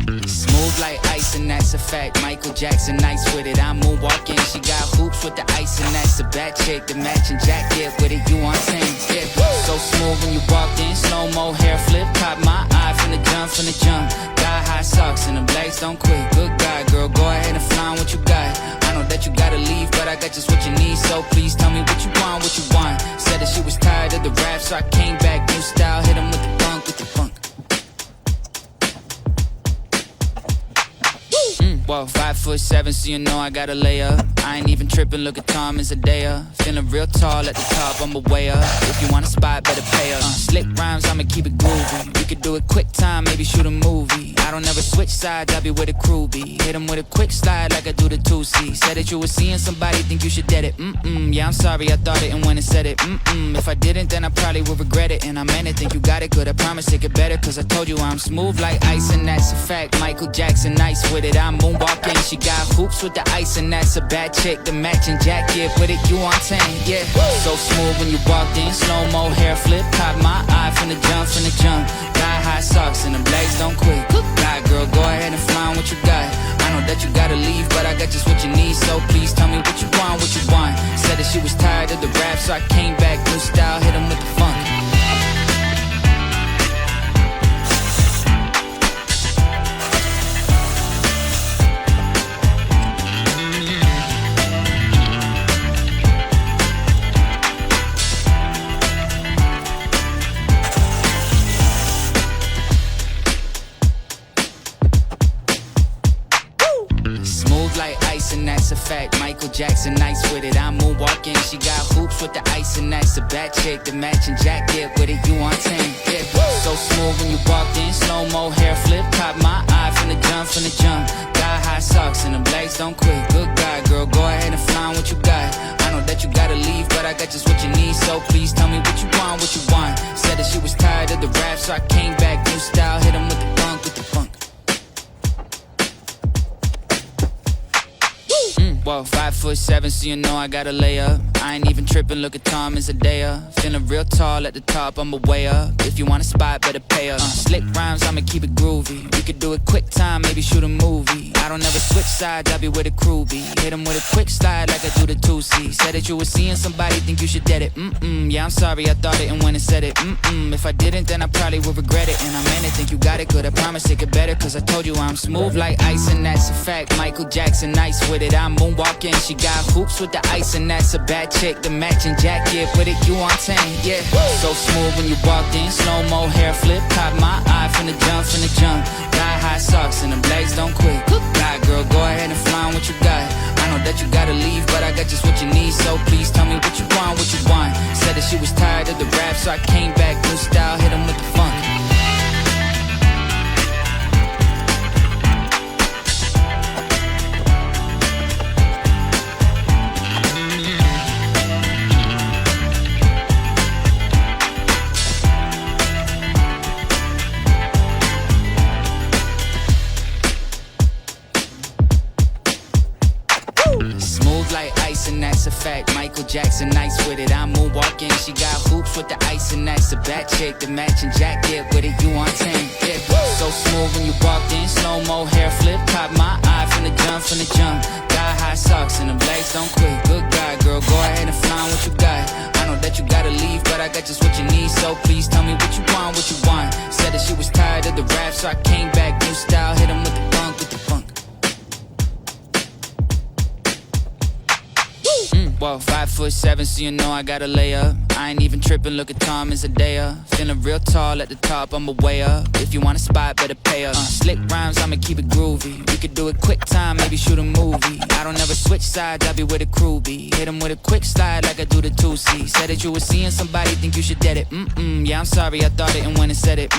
Smooth like ice and that's a fact. Michael Jackson, nice with it. I'm moonwalking. She got hoops with the ice and that's a bad chick. The matching jacket with it, you on 10. Yeah. So smooth when you walked in. Slow-mo hair flip, caught my eye from the jump. Got high socks and the blades don't quit. Good guy, girl, go ahead and find what you got. I know that you gotta leave, but I got just what you need. So please tell me what you want, what you want. Said that she was tired of the rap, so I came back. New style, hit him with the funk, with the funk. Well, 5'7", so you know I got a layup. I ain't even tripping, look at Tom as a dayer. Feeling real tall at the top, I'm a way up. If you want a spot, better pay up. Slick rhymes, I'ma keep it groovy. We could do it quick time, maybe shoot a movie. I don't ever switch sides, I be where the crew be. Hit 'em with a quick slide like I do the 2C. Said that you were seeing somebody, think you should dead it. Yeah, I'm sorry, I thought it and when it said it. If I didn't, then I probably would regret it. And I meant it, think you got it good, I promise it get better. Cause I told you I'm smooth like ice and that's a fact. Michael Jackson, nice with it, I'm moonwalking. She got hoops with the ice and that's a bad chick. The matching jacket with it, you on 10, yeah. So smooth when you walked in. Slow-mo hair flip, caught my eye from the jump. Got high socks and the blades don't quit. Good guy, girl, go ahead and find what you got. I know that you gotta leave, but I got just what you need. So please tell me what you want, what you want. Said that she was tired of the rap, so I came back. New style, hit him with the funk. And that's a fact. Michael Jackson, nice with it. I'm moonwalking. She got hoops with the ice and that's a bad chick. The matching jacket with it, you on 10. Yeah. So smooth when you walked in. Slow-mo hair flip, caught my eye from the jump. Got high socks and the blades don't quit. Good guy, girl, go ahead and find what you got. I know that you gotta leave, but I got just what you need. So please tell me what you want, what you want. Said that she was tired of the rap, so I came back. New style, hit him with the funk, with the funk. Well, 5'7", so you know I got a layup. I ain't even tripping, look at Tom as a dayer. Feeling real tall at the top, I'm a way up. If you want a spot, better pay up. Slick rhymes, I'ma keep it groovy. We could do it quick time, maybe shoot a movie. I don't ever switch sides, I be where the crew be. Hit 'em with a quick slide like I do the 2C. Said that you were seeing somebody, think you should dead it. Yeah, I'm sorry, I thought it and when it said it. If I didn't, then I probably would regret it. And I meant it, think you got it good, I promise it get better. Cause I told you I'm smooth like ice and that's a fact. Michael Jackson, nice with it, I'm moonwalking. She got hoops with the ice and that's a bad chick. The matching jacket with it, you on 10, yeah. So smooth when you walked in. Slow-mo hair flip, caught my eye from the jump. Got high socks and the blades don't quit. Good guy, girl, go ahead and find what you got. I know that you gotta leave, but I got just what you need. So please tell me what you want, what you want. Said that she was tired of the rap, so I came back. New style, hit him with the funk. Like ice and that's a fact. Michael Jackson, nice with it, I'm moonwalking. She got hoops with the ice and that's a bad chick. The matching jacket with it, you on 10, yeah. So smooth when you walked in. Slow-mo hair flip, caught my eye from the jump. Got high socks and the blades don't quit. Good guy, girl, go ahead and find what you got. I know that you gotta leave, but I got just what you need. So please tell me what you want, what you want. Said that she was tired of the rap, so I came back. New style, hit him with the funk, with the funk. Well, 5'7", so you know I got a layup. I ain't even tripping, look at Tom as a dayer. Feeling real tall at the top, I'm a way up. If you want a spot, better pay up. Slick rhymes, I'ma keep it groovy. We could do it quick time, maybe shoot a movie. I don't ever switch sides, I be where the crew be. Hit 'em with a quick slide like I do the 2C. Said that you were seeing somebody, think you should dead it. Yeah, I'm sorry, I thought it and when it said it.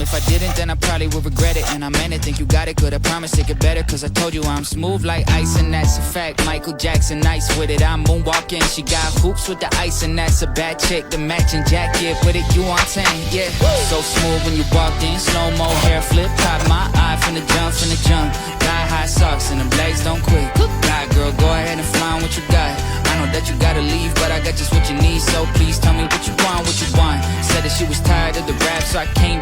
If I didn't, then I probably would regret it. And I meant it, think you got it good, I promise it get better. Cause I told you I'm smooth like ice and that's a fact. Michael Jackson, nice with it, I'm moonwalking. She got hoops with the ice and that's a bad chick. The matching jacket with it, you on 10, yeah. So smooth when you walked in. Slow-mo hair flip, caught my eye from the jump. Got high socks and the blades don't quit. Good guy, girl, go ahead and find what you got. I know that you gotta leave, but I got just what you need. So please tell me what you want, what you want. Said that she was tired of the rap, so I came